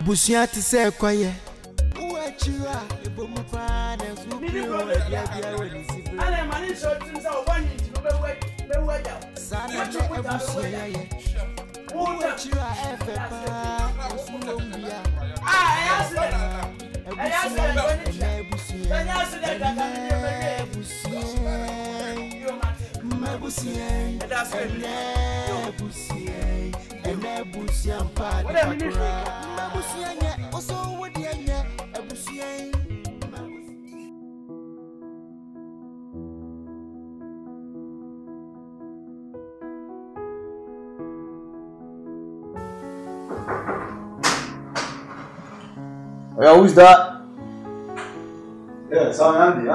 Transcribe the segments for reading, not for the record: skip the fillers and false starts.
Busia to say quiet. What you are, the bomb fan and Yeah, who's that? Yeah, Andy.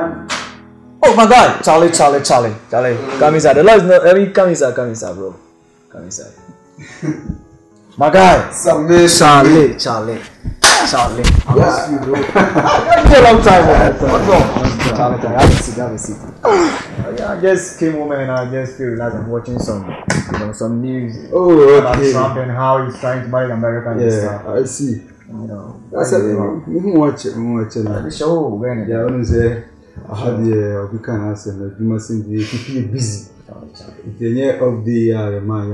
Oh my God, Charlie. Come inside. The Lord is not. Come inside, bro. Come inside. My guy, Charlie. Yes, you bro. It's a long time. Charlie, have a seat. Yeah, I just came home and I just feel relaxed and watching some news. Oh, about Trump and how he's trying to buy American and stuff. I see. You know, that's it. We watch it. The show, when yeah, I want to say, I had the weekend answer. You must be keeping busy. The year of the man,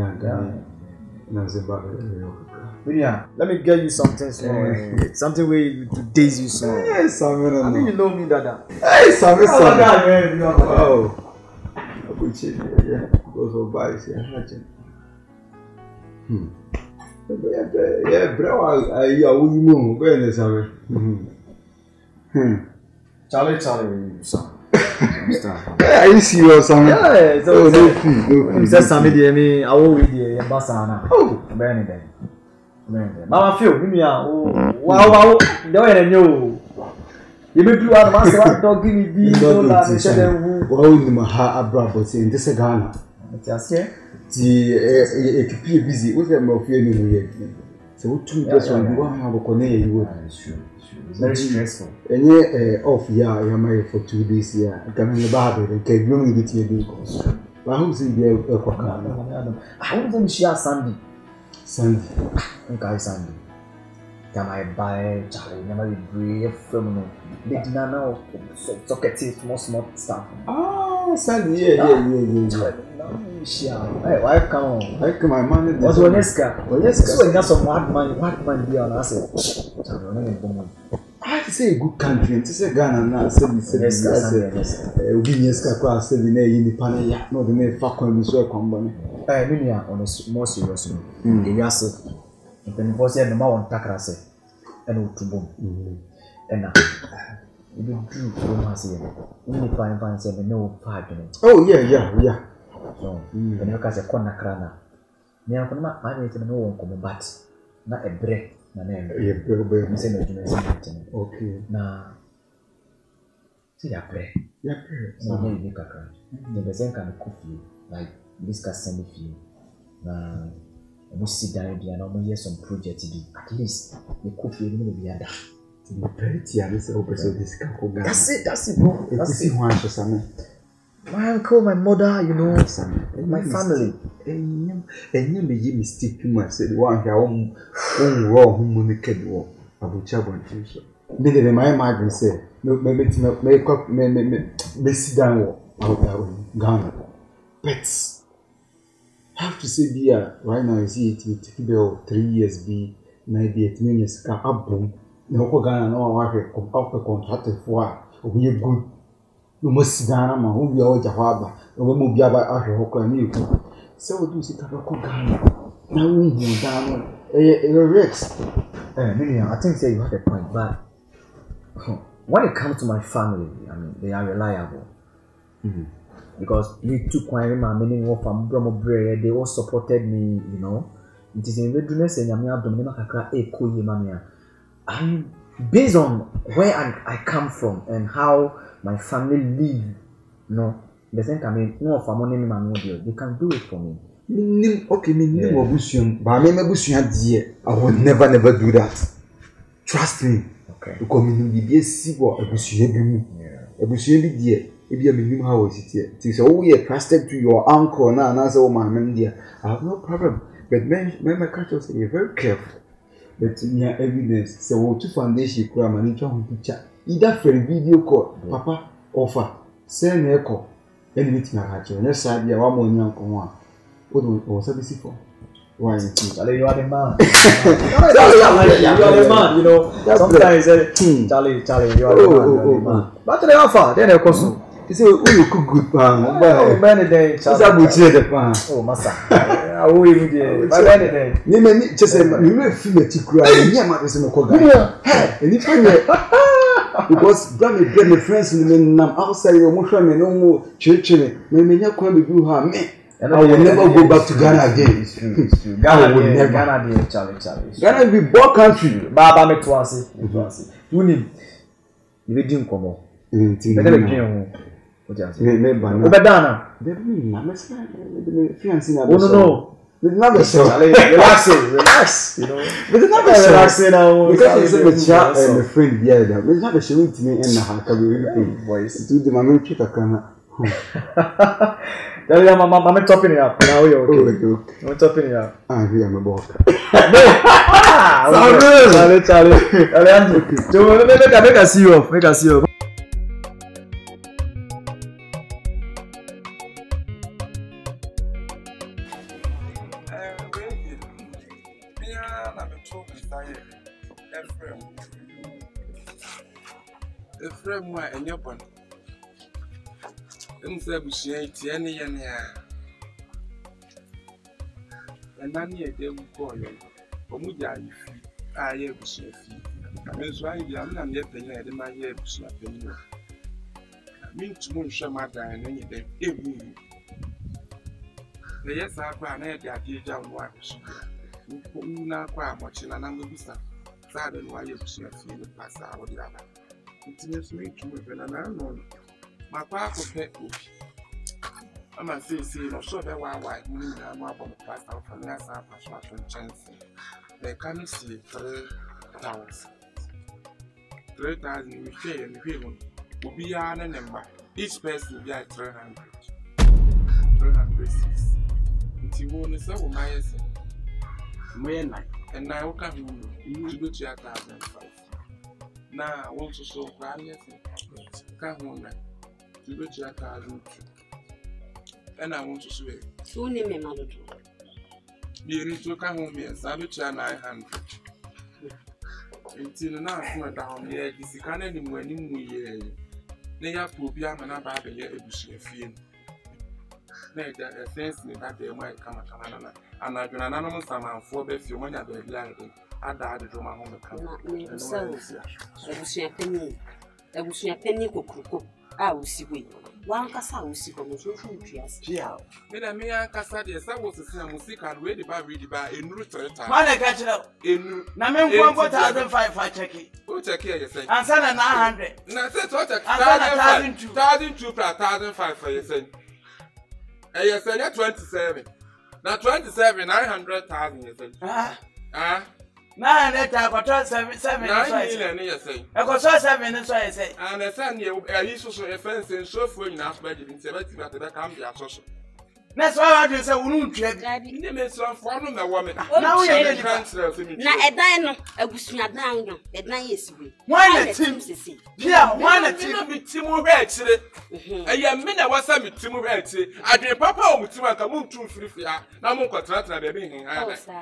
yeah, let me get you something small. Something where to daze you small. Hey, Samuel. I think you know me, Dada. Hey, Samuel. Oh, I put you yeah. Goes over by yeah, bro, I will move. Where is Samuel? Charlie, son. Are you serious, Samuel? Yeah, no fee. Said Sammy, I will read the ambassador. Oh, Benny. Mama feel, give me a wow, no, and you. You may do our master dog, give me B. Well, Maha Abrabot in this Ghana. Just here. If you busy, with them of you, so 2 person, you won't have a corner. It's very stressful. And yeah, off, yeah, you're married for 2 days, yeah. I come in the barber and can blow me with your vehicles. But who's in the I want share Sandy. Okay, Sandy. Can I buy Charlie? Never be brave from the nana talkative, small stuff. Oh, Sandy, yeah. Hey, why come on? My money. What's one Eska? So you got some what man be on us. I have to say a good country, and to say Ghana now, said we class, said in the Panaya, not the name Falcon, so company. Many are on a more serious note. The Yassi, and then was the Mawan Takrase, and to boom. And now, you do Romasi, only 5 7, no 5 minutes. Oh, yeah. So, when you catch a corner crana, near from my way to no one come back, not a break. Okay. Now, see that prayer. Yeah, So maybe make a cry. The person can cook you, like this can send it you. Now, we sit down and hear some project to do. At least the cook you will be under. That's it, bro. That's it. My uncle, my mother, you know, my family. And you may mistake too much. Said one here, own raw whom Abusuapanin. Maybe my migrant say, make up, may sit down Ghana. Pets. Have to say, dear, right now, you see it with 3 years be 98 minutes, up boom. No Ghana, no, I come up a contracted for we are good. You must sit down, man, who be all Jahaba, and we move Yaba out of Hokka. So do sit up a Ghana. Now we move down a Rex. Million, I think you have a point, but when it comes to my family, I mean, they are reliable. Because we took my meaning of Bromo bread, they all supported me, you know. It is in readiness and Yamia Domina Kakra Eko Yemania. I'm based on where I come from and how my family live, you know. The same can mean no for money, they can do it for me. Okay, but I would never do that. Trust me. Okay. Because me see what if you have how is it here? So we are trusted to your uncle now, and I say, oh, my man, dear, I have no problem. But my culture say you're very careful. But in your evidence, so what two foundation cram and into picture. Either for a video call, Papa offer, send echo, anything I had to. And yes, I be one more young one. What was a busy for? Why? You are the man. You are the man. You know, sometimes Charlie, you are the man. But they offer, then they cost. You say, oh, you cook good pan. Oh, many days. It's a butcher the pan. Oh, master. I will even do. But many days. Name just a new female to cry. Yeah, my is in a coga. And if I because Grammy get my friends in the men outside your motion and no more church. Maybe you can't do her. I will never go back to Ghana again. It's true. Ghana will never. Ghana, Charlie. Ghana will be both country. Baba me twice. You need. You didn't come on. No. No. Relax. You know. Relax now. Because it's a chat and a friend the other. We're not showing to me and the voice. Do the moment you can. Tell your mama, I'm topping it up. Now you're okay. I'm topping it up. Ah, here I'm a boss. Charlie. Make us see you. Make us see you. And your one. Abusuapanin any and nanny a day will call you. Omuja, I Abusuapanin. I mean, so I am yet the my Abusuapanin. I mean to moon Shamada and any day. Yes, I cry an idea, dear John Watch. You now quite much in an ambulance. Sad and why Abusuapanin pass out the other. It me to move and I know. My papa pet book. I'm a say, no, so that why mean I'm up on the past of a last persuasion chance. They can see 3,000. 3,000 we pay and we will be a number. Each person will be at 300. 306. Until one is over my essay. And I will come to go to 1,005. Now I want to show granny. Come home. To go to 1,002. And I want to swear. So name me mother. You need to come home and salute 900. Until now, I'm down here. This can anywhere in me. They have to be a man about the year Abusuapanin. Neither a sense me that they might come at Canada. And I've been anonymous among 4 best you money at the reality. I died to my home. Abusuapanin Coco. I will see we. One cassa will see from so from Trias. Then me and Cassa, yes, I was a singer music and ready by a new traitor. Why catch it up? In Namen 1,500 for checking. Who check here, you say? And send 900. Now, say what 1,002 plus 1,005 for your son. And you say 27. Now 27, 900,000, you say. 900,000, 7. 9 million, you say. I got 7, that's why I say. And the son, you are used to a fence and so for you now, but you didn't say that the back can be a social. That's why I just say, we don't check. You may some fun on the woman. Now we are transfer. Now, a dino, Abusuapanin, at 9 years. Why the team? Yeah, why the team be Timu Red? A young man was some Timu Red. I did Papa with Timu Kamu 2 free. Now, more contract, I being.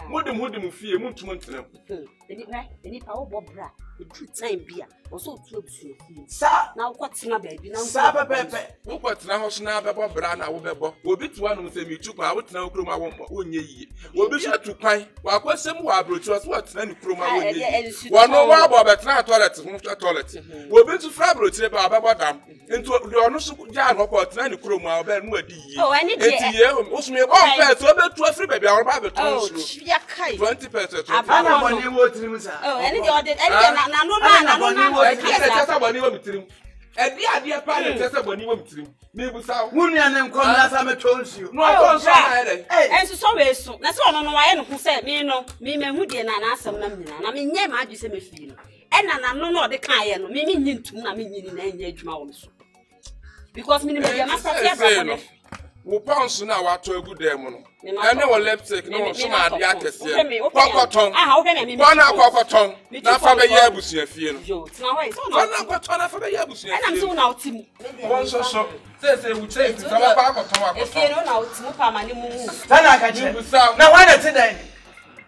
Wouldn't fear Moon to Montana. The power Bobra. Time beer, or so to Sir, now what's my baby? Now, Saba Pepe. What's now Snabba Brana will be to one with me took out now Chroma one ye. Will be sure to cry. While question Wabro was what's any Chroma. One no Wabba, but not toilet. Will be to Fabro Trip about them into the honest Jan or what any Chroma Ben would be. Oh, I need to was me one pair to a free baby or Bible. Oh, 20%. I know when you were to oh, anything I did. And the idea party just when you want to. Maybe so. Union come last time I told you. No, I don't. And so that's all on why who said me no, me who did an answer. I mean, yeah, I just say me feel. And I know the kind of me mean to me in an age mouse. Because me, wo pounds na wa to egu dem no ene wo lipstick no so ma ade akese kokoton bona kokoton na fa be ya abusua fie no yo tina ho is bona kokoton na fa be ya abusua fie and am so na otimu won so say we take to ba kokoton wa fie no na otimu pa mane mu na ka je na wa na ti dan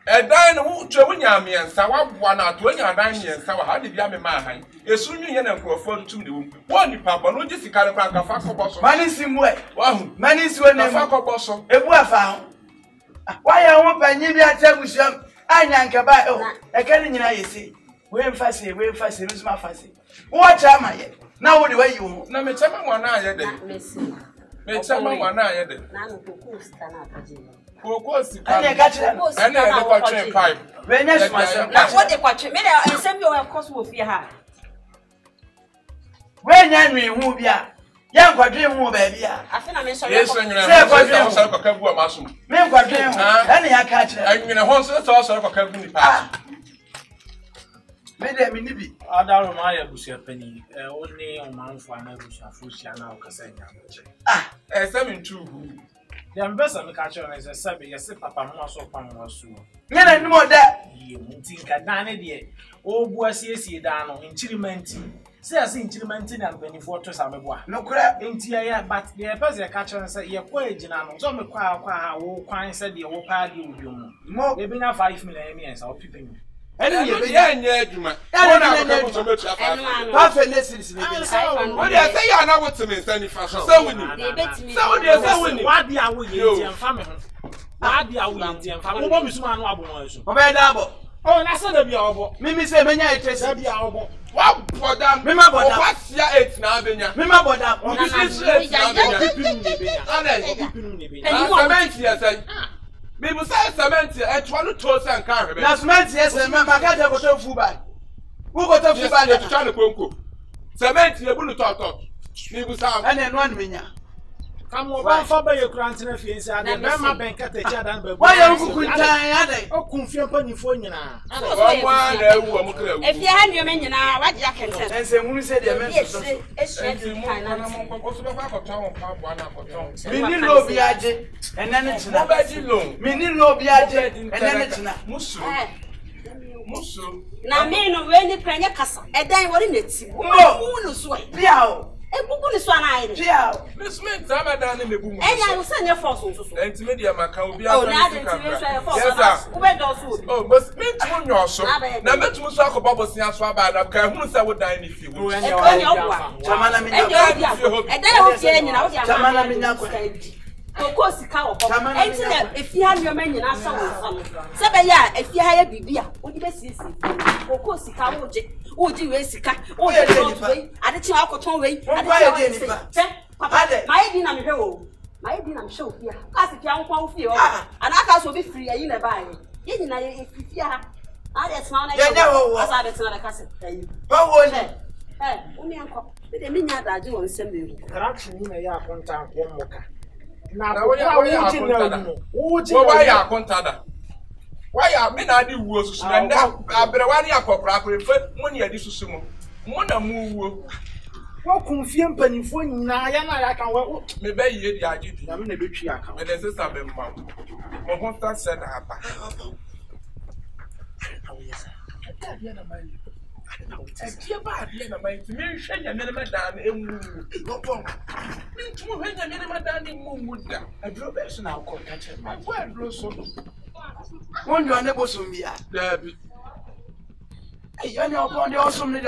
edan no twa wunya miensa wa boa na to anya dan miensa wa ha de bia me ma han esu nyu ye na nkrofo ntum de wo won ni papa no je sika ne kwa fa koboso mani simu e wa hu mani siwe ne fa koboso ebu afa ho wa ya ho panyi bi atabusuam anya nkaba e ka ni nyina yesi we mfase nso ma fase wo cha ma ye na wo de wa yi ho na me chama mo na aye de me chama mo na aye de na no koku sika na apaje koku sika ane ka chire ane de kwa twen pipe we nya suma na wo de kwa twen me de ensem bi o koso wo fie ha we nya nwi hu bia ya nkwadwe hu ba bia afina me so yesu nyina se kwadwe so ko kabu amasum me nkwadwe hu ane ya ka chire anyina ho so ko kabu ni pa me de me ni bi Adaro ma ya Abusuapanin oni o manfo na Abusuafo na o kasa nya mo se me ntu hu ya mbesa me ka chere na se sabe ya se papa mo so kwa mo so nya na nimo da ye muntinka dane de o bu asiesie da no nchirimenti se ase nchirimenti na mpanifo to sa meboa no kura enti ya but the person ka chere se ye kwa ejina no so me kwa wo kwan se de wo pa de obiom mo e binya 5 million yen sa o pipin ene ye be ya nya adwuma wona ko so metu afa pa fe ne sisi ne bi wo de say ya na what me sani fa so woni so de say woni wa de awo ye nti amfa me ho wa de awo ye nti amfa mo bo misuma no abo mo so o be da abo oh na se da bia obo mimi se menya itese bia obo wa bodam me ma bodam wa sia 8 na abenya me ma bodam o bi si 8 na abenya pipinu ne benya ana pipinu ne benya cement ya say me bu say cement e twa no to say nka hwebe na cement yes me ma ka je ko fu ba wo ko to fu ba ya twa no konko cement e bu no to me bu say ene no an menya kamo ba fa ba ye kurante na fie nsa ade be ma ben kata chi adan ba wa ye nkuku ntan ade o kun fie panifo nyina wa mwa na ewu am kra ewu efie ha ndio me nyina wa gya kenten ense hunu se de me so esi na mo ko so ba ko ton pa bo na ko ton mini lo bi aje ene ne china mo ba di lo mini lo bi aje ene ne china musu na me no we ni pranya kasa edan wori neti wo no so bia o ebubu ni so ana ayi bia o basement amadan ne mebu mu enya yo se nye force so so enti me maka obi oh afa na ni de sika ti so yes force wo be do so oh basement mo nyo so na metum so akoba bosia so aba na ka hunu se wo dan ni fi wo enya obwa chamana mi enya obwa edan wo fie nyina wo dia chamana mi nya ko koko sika wo ko enti na efie ha nyo me nyina so wo se be ya efie ha ya bibia wo di be siesie koko sika wo ji we sika wo de we ade chi akoton we ade chi papa my di na me hwe wo my di na me show fia kasi fia nkwa wo fie wo ana aka so be free ayi na ba ye nyina ye fia ha ade tsana na ye asa ade tsana kasi ayi ba wo ne umi anko de me nya daje wo nsem be traction ni na ya akonta ko moka na wo ya akontada wo ya akontada why me na di wuo susu na nda abrewa ni akokora akrefe mo ni adi susu mo na mu wuo wo kun fie mpanifo nyina ya na ya kan wo me be yie di agidi na me na betwi aka me de sister be mma mo ho sta said hapa dia na mai dia ba dia na mai me hwe nya me na dan emu Oppong me tumo hwe nya me na dan emu muda adro be so na akọ ka che ma kwa adro so won yo ne bosom bia dabi yani Oppong de osum ne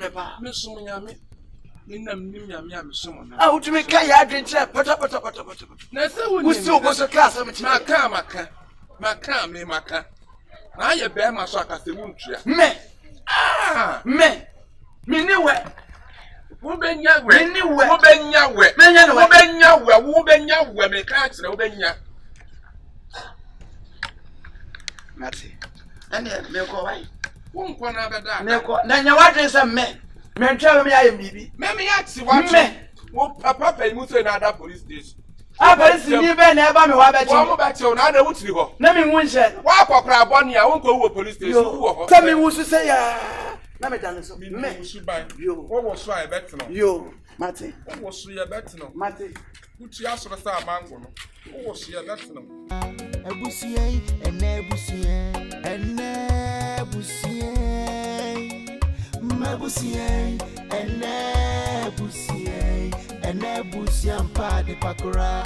pa me sum nyame me nam nim nyame am sum na utumi ka ya adwentre pata na se woni wusi oboso class am ti maka na ye be ma so akase wuntua me ni we wo benya we me ka kire wo benya mati ene me ko wai wo nkwa na beda me ko na nya wadwen se me ntwa me ayem bibi me ya ti wa wo papa pe mu so na ada police station police ni be na eba me wa be chi wo ba chi na ada wutiri ho na me hu nche wa akokra aboni a wo nko wo police station wo ho ka me wu su se ya na me dan so. Me usuban. Yo. What was so I bet no? Yo, Mate. What was so you bet no? Mate. Uchi asoro sa mango no. What was you bet no? Abusuapanin, Enne Abusua, Enne Abusua, Mabusuapanin, Enne Abusua, Enne Abusua, Mpade Pakora.